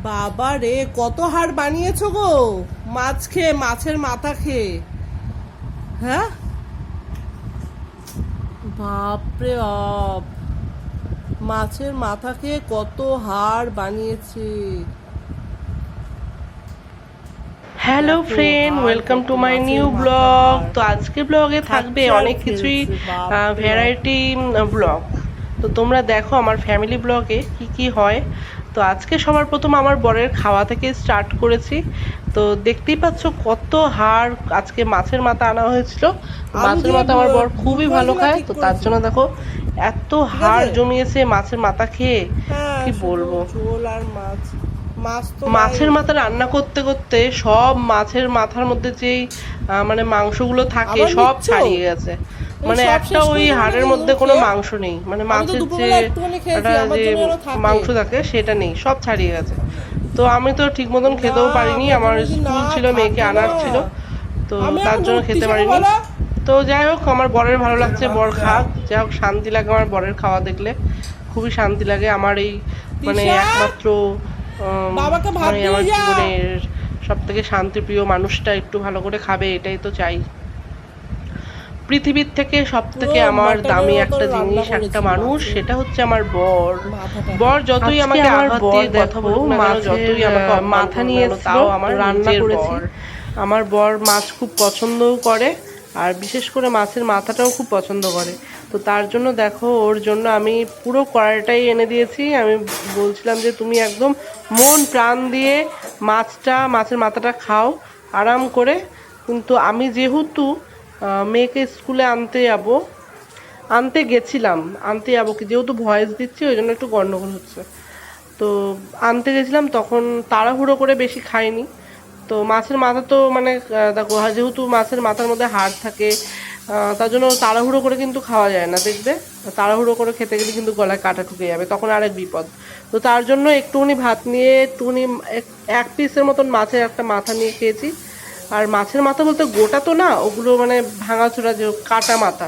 বাবা রে, কত হাড় বানিয়েছো গো! মাছ খেয়ে, মাছের মাথা খেয়ে। হ্যাঁ, বাপরে বাপ, মাছের মাথা খেয়ে কত হাড় বানিয়েছে। হ্যালো দেখো ফ্রেন্ড, হাড় ওয়েলকাম কত, টু মাই মাছের নিউ মাথার ব্লগ। হাড় তো আজকের ব্লগে থাকবে খাচ্ছে আর অনেক কিছুই ফেলছে, বাপরে বাপ। Variety blog. তো তোমরা দেখো আমার ফ্যামিলি ব্লগে কি কি হয়। তো আজকে সবার প্রথম আমার বরের খাওয়া থেকে স্টার্ট করেছি। তো দেখতেই পাচ্ছ কত হাড়। আজকে মাছের মাথা আনা হয়েছিল। তো আলু মাছের দিয়ে মাথা আমার বর ভুল খুবই ভালো করেছি না খায়, ঠিক তো তার করেছি? জন্য দেখো এত ঠিক আছে। হাড় জমিয়েছে মাছের মাথা খেয়ে, হ্যাঁ, কি শুধু বলবো। ঝোল আর মাছ। মাছ তো নাই। মাছের মাথা রান্না করতে করতে সব মাছের মাথার মধ্যে যেই মানে মাংসগুলো থাকে আবার সব নিচ্ছ? ছাড়িয়ে গেছে। এই মানে সব একটা শেষ ওই করে দেবে হাড়ের নাকি মধ্যে তুমি কোনো খেয়ে? মাংস নেই, মানে আমি তো মাছের যে দুপুরবেলা একটুখানি খেয়েছি, একটা আমার যে জন্য আরো থাকে। মাংস থাকে সেটা নেই, সব ছাড়িয়ে গেছে। তো আমি তো ঠিক মতন না, খেতেও পারিনি, আমার আমার জন্য যদি না স্কুল ছিল, মেয়েকে থাকে না, আনার ছিল, তো আমি তার এখন জন্য উঠতি খেতে কেন পারিনি। বলো? তো যাই হোক, আমার বরের ভালো লাগছে, বর খাক, যাই হোক শান্তি লাগে আমার বরের খাওয়া দেখলে, খুবই শান্তি লাগে। আমার এই মানে তিশা, একমাত্র বাবাকে ভাত মানে দিয়ে আমার যা। জীবনের সব থেকে শান্তিপ্রিয় মানুষটা একটু ভালো করে খাবে, এটাই তো চাই। পৃথিবীর থেকে সব পুরো থেকে আমার মাটনের দামি মতন একটা রান্না জিনিস, একটা করেছি মানুষ, মাছের সেটা হচ্ছে আমার বর। মাথাটা। বর যতই আজকে আমাকে আমার আঘাত বর দিয়ে কথা দেখো বলুক না কেন, মাছের যতই আমাকে অপমান মাথা করুক না নিয়ে কেন, এসেছিল, তাও আমার রান্না নিজের করেছি। বর। আমার বর মাছ খুব পছন্দও করে, আর বিশেষ করে মাছের মাথাটাও খুব পছন্দ করে। তো তার জন্য দেখো, ওর জন্য আমি পুরো কড়াইটাই এনে দিয়েছি। আমি বলছিলাম যে তুমি একদম মন প্রাণ দিয়ে মাছের মাথাটা খাও আরাম করে। কিন্তু আমি যেহেতু মেয়েকে স্কুলে আনতে গেছিলাম, আনতে যাবো কি, যেহেতু ভয়েস দিচ্ছি ওই জন্য একটু গন্ডগোল হচ্ছে। তো আনতে গেছিলাম, তখন তাড়াহুড়ো করে বেশি খাইনি। তো মাছের মাথা তো মানে দেখো, যেহেতু মাছের মাথার মধ্যে হাড় থাকে, তার জন্য তাড়াহুড়ো করে কিন্তু খাওয়া যায় না, দেখবে। তাড়াহুড়ো করে খেতে গেলে কিন্তু গলায় কাঁটা ঢুকে যাবে, তখন আরেক বিপদ। তো তার জন্য একটুখানি ভাত নিয়ে একটুখানি এক পিসের মতন মাছের একটা মাথা নিয়ে খেয়েছি। আর মাছের মাথা বলতে গোটা তো না, ওগুলো মানে ভাঙাচোরা, যে কাটা মাথা।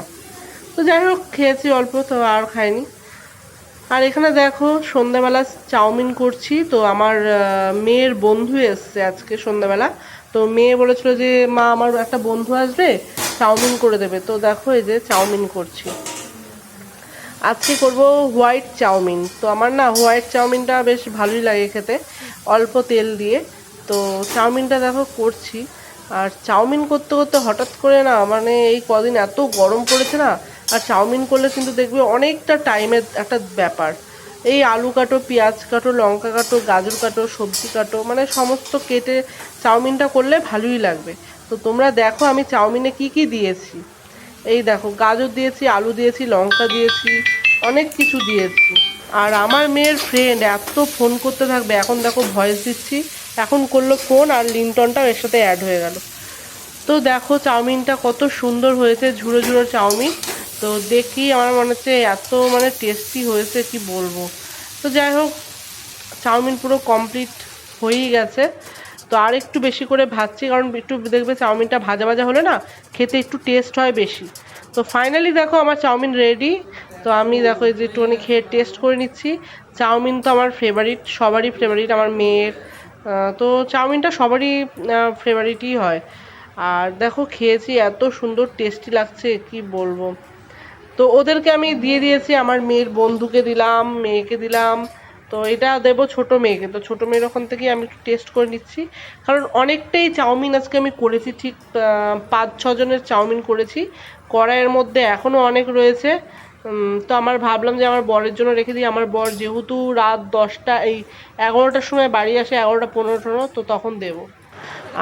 তো যাই হোক, খেয়েছি অল্প, তো আর খাইনি। আর এখানে দেখো সন্ধ্যাবেলা চাউমিন করছি। তো আমার মেয়ের বন্ধু এসছে আজকে সন্ধ্যাবেলা। তো মেয়ে বলেছিল যে মা, আমার একটা বন্ধু আসবে, চাউমিন করে দেবে। তো দেখো এই যে চাউমিন করছি। আজকে করব হোয়াইট চাউমিন। তো আমার না হোয়াইট চাউমিনটা বেশ ভালোই লাগে খেতে, অল্প তেল দিয়ে। তো চাউমিনটা দেখো করছি। আর চাউমিন করতে করতে হঠাৎ করে না, মানে এই কদিন এত গরম পড়েছে না, আর চাউমিন করলে কিন্তু দেখবে অনেকটা টাইমের একটা ব্যাপার। এই আলু কাটো, পেঁয়াজ কাটো, লঙ্কা কাটো, গাজর কাটো, সবজি কাটো, মানে সমস্ত কেটে চাউমিনটা করলে ভালোই লাগবে। তো তোমরা দেখো আমি চাউমিনে কি কি দিয়েছি। এই দেখো, গাজর দিয়েছি, আলু দিয়েছি, লঙ্কা দিয়েছি, অনেক কিছু দিয়েছি। আর আমার মেয়ের ফ্রেন্ড এত ফোন করতে থাকবে, এখন দেখো ভয়েস দিচ্ছি, এখন করলো ফোন, আর লিংটনটাও এর সাথে অ্যাড হয়ে গেল। তো দেখো চাউমিনটা কত সুন্দর হয়েছে, ঝুড়ো ঝুড়ো চাউমিন। তো দেখি আমার মনে হচ্ছে এত মানে টেস্টি হয়েছে, কি বলবো। তো যাই হোক, চাউমিন পুরো কমপ্লিট হয়েই গেছে। তো আর একটু বেশি করে ভাজছি, কারণ একটু দেখবে চাউমিনটা ভাজা ভাজা হলে না খেতে একটু টেস্ট হয় বেশি। তো ফাইনালি দেখো আমার চাউমিন রেডি। তো আমি দেখো এই যে একটুখানি খেয়ে টেস্ট করে নিচ্ছি। চাউমিন তো আমার ফেভারিট, সবারই ফেভারিট, আমার মেয়ের। তো চাউমিনটা সবারই ফেভারিটই হয়। আর দেখো খেয়েছি, এত সুন্দর টেস্টি লাগছে, কি বলবো। তো ওদেরকে আমি দিয়ে দিয়েছি, আমার মেয়ের বন্ধুকে দিলাম, মেয়েকে দিলাম। তো এটা দেবো ছোট মেয়েকে। তো ছোট মেয়ের ওখান থেকে আমি একটু টেস্ট করে নিচ্ছি, কারণ অনেকটাই চাউমিন আজকে আমি করেছি, ঠিক 5-6 জনের চাউমিন করেছি। কড়াইয়ের মধ্যে এখনও অনেক রয়েছে। তো আমার ভাবলাম যে আমার বরের জন্য রেখে দিই। আমার বর যেহেতু রাত 10টা, এই 11টার সময় বাড়ি আসে, 11টা 15 তো তখন দেবো।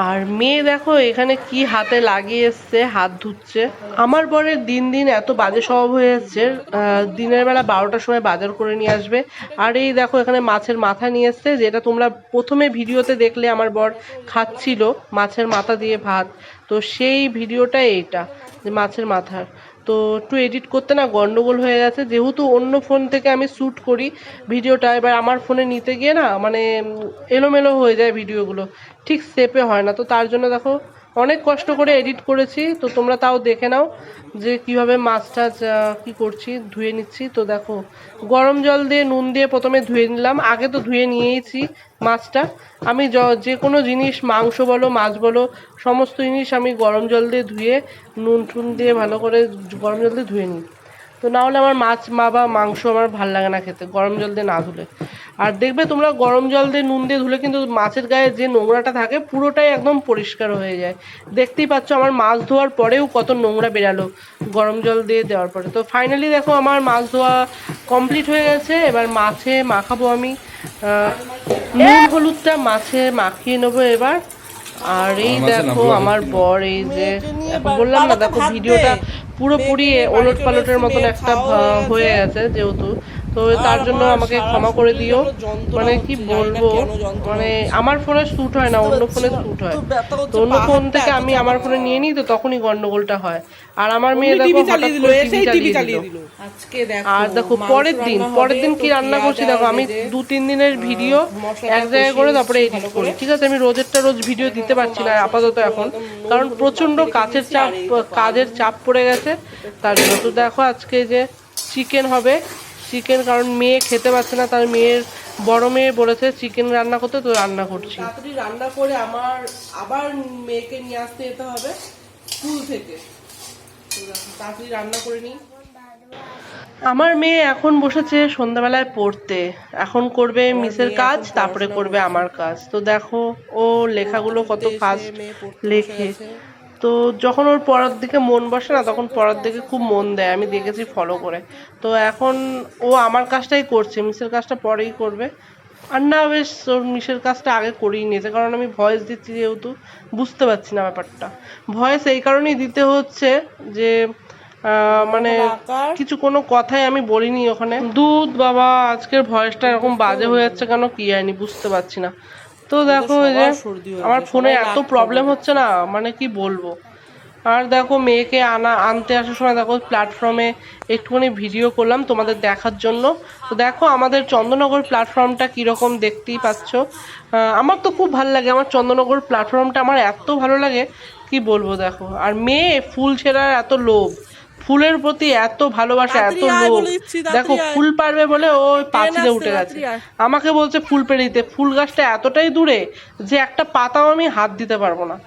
আর মেয়ে দেখো এখানে কি হাতে লাগিয়ে এসছে, হাত ধুচ্ছে। আমার বরের দিন দিন এত বাজে স্বভাব হয়ে যাচ্ছে, দিনের বেলা 12টার সময় বাজার করে নিয়ে আসবে। আর এই দেখো এখানে মাছের মাথা নিয়ে এসছে, যেটা তোমরা প্রথমে ভিডিওতে দেখলে আমার বর খাচ্ছিল মাছের মাথা দিয়ে ভাত। তো সেই ভিডিওটা এইটা, যে মাছের মাথার। তো একটু এডিট করতে না গন্ডগোল হয়ে গেছে, যেহেতু অন্য ফোন থেকে আমি শ্যুট করি ভিডিওটা, এবার আমার ফোনে নিতে গিয়ে না মানে এলোমেলো হয়ে যায় ভিডিওগুলো, ঠিক সেপে হয় না। তো তার জন্য দেখো অনেক কষ্ট করে এডিট করেছি, তো তোমরা তাও দেখে নাও যে কিভাবে মাছটা কি করছি, ধুয়ে নিচ্ছি। তো দেখো গরম জল দিয়ে নুন দিয়ে প্রথমে ধুয়ে নিলাম, আগে তো ধুয়ে নিয়েইছি মাছটা। আমি যে কোনো জিনিস, মাংস বলো মাছ বলো, সমস্ত জিনিস আমি গরম জল দিয়ে ধুয়ে নুন টুন দিয়ে ভালো করে গরম জল দিয়ে ধুয়ে নিই। তো না হলে আমার মাছ বা মাংস আমার ভাল লাগে না খেতে গরম জল দিয়ে না ধুলে। আর দেখবে তোমরা গরম জল দিয়ে নুন দিয়ে ধুলে কিন্তু মাছের গায়ে যে নোংরাটা থাকে পুরোটাই একদম পরিষ্কার হয়ে যায়। দেখতেই পাচ্ছ আমার মাছ ধোয়ার পরেও কত নোংরা বেরালো গরম জল দিয়ে দেওয়ার পরে। তো ফাইনালি দেখো আমার মাছ ধোয়া কমপ্লিট হয়ে গেছে। এবার মাছে মাখাবো আমি নুন হলুদটা মাছে মাখিয়ে নেবো এবার। আর এই দেখো আমার বর, এই যে এখন বললাম না, দেখো ভিডিওটা পুরোপুরি ওলট পালটের মতন একটা হয়ে গেছে যেহেতু, তো তার জন্য আমাকে ক্ষমা করে দিও। মানে কি বলবো, মানে আমার ফোনে শ্যুট হয় না, অন্য ফোনে শ্যুট হয়। তো অন্য ফোন থেকে আমি আমার ফোনে নিয়ে নিই, তো তখনই গন্ডগোলটা হয়। আর আমার মেয়ে দেখো হঠাৎ করে টিভি চালিয়ে দিল। আর দেখো পরের দিন কি রান্না করছি দেখো, আমি 2-3 দিনের ভিডিও এক জায়গায় করে তারপরে এডিট করি। ঠিক আছে, আমি রোজেরটা রোজ ভিডিও দিতে পারছি না আপাতত এখন, কারণ প্রচন্ড কাজের চাপ পড়ে গেছে তার জন্য। তো দেখো আজকে যে চিকেন হবে, চিকেন, কারণ মেয়ে খেতে পারছে না, তার বড় মেয়ে বলেছে চিকেন রান্না করতে, তো রান্না করছি। তাড়াতাড়ি রান্না করে আমার আবার মেয়েকে নিয়ে আসতে যেতে হবে স্কুল থেকে, তাড়াতাড়ি রান্না করে নিই। আমার মেয়ে এখন বসেছে সন্ধ্যাবেলায় পড়তে, এখন করবে মিসের কাজ, তারপরে করবে আমার কাজ। তো দেখো ও লেখাগুলো কত ফাস্ট লেখে। তো যখন ওর পড়ার দিকে মন বসে না, তখন পড়ার দিকে খুব মন দেয়, আমি দেখেছি ফলো করে। তো এখন ও আমার কাজটাই করছে, মিসের কাজটা পরেই করবে। আর না, বেশ ওর মিসের কাজটা আগে করিয়ে নিয়েছে, কারণ আমি ভয়েস দিচ্ছি যেহেতু বুঝতে পারছি না ব্যাপারটা। ভয়েস এই কারণেই দিতে হচ্ছে যে মানে কিছু কোনো কথাই আমি বলিনি ওখানে। দুধ বাবা, আজকের ভয়েসটা এরকম বাজে হয়ে যাচ্ছে কেন কি জানি, বুঝতে পারছি না। তো দেখো এই যে আমার ফোনে এত প্রবলেম হচ্ছে না, মানে কি বলবো। আর দেখো মেয়েকে আনতে আসার সময় দেখো প্ল্যাটফর্মে একটুখানি ভিডিও করলাম তোমাদের দেখার জন্য। তো দেখো আমাদের চন্দননগর প্ল্যাটফর্মটা কীরকম দেখতেই পাচ্ছ। আমার তো খুব ভালো লাগে, আমার চন্দননগর প্ল্যাটফর্মটা আমার এত ভালো লাগে কি বলবো। দেখো আর মেয়ে ফুল ছেঁড়ার এত লোভ, ফুলের প্রতি এত ভালোবাসা, এত লোভ। দেখো ফুল পারবে বলে ও পাঁচিলে উঠে গেছে, আমাকে বলছে ফুল পেড়ে দিতে। ফুল গাছটা এতটাই দূরে যে একটা পাতাও আমি হাত দিতে পারবো না।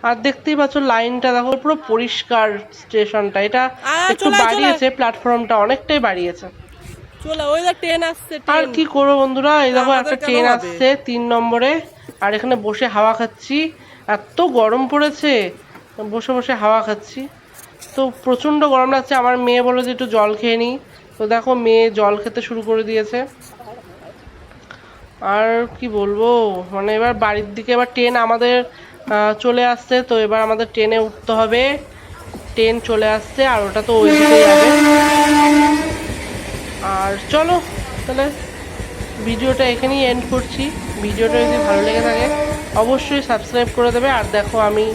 আর দেখতেই পাচ্ছ লাইনটা দেখো পুরো পরিষ্কার, স্টেশনটা এটা একটু বাড়িয়েছে, প্ল্যাটফর্মটা অনেকটাই বাড়িয়েছে। আর কি করবো বন্ধুরা, এই দেখো একটা ট্রেন আসছে 3 নম্বরে, আর এখানে বসে হাওয়া খাচ্ছি। এত গরম পড়েছে, বসে বসে হাওয়া খাচ্ছি, তো প্রচণ্ড গরম লাগছে। আমার মেয়ে বলে যে একটু জল খেয়ে নিই, তো দেখো মেয়ে জল খেতে শুরু করে দিয়েছে। আর কি বলবো, মানে এবার বাড়ির দিকে এবার ট্রেন আমাদের চলে আসছে, তো এবার আমাদের ট্রেনে উঠতে হবে। ট্রেন চলে আসছে আর ওটা তো ওই দিকে যাবে। আর চলো তাহলে ভিডিওটা এখানেই এন্ড করছি। ভিডিওটা যদি ভালো লেগে থাকে অবশ্যই সাবস্ক্রাইব করে দেবে। আর দেখো আমি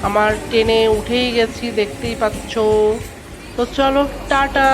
আমার ট্রেনে উঠেই গেছি, দেখতেই পাচ্ছ। তো চলো টাটা।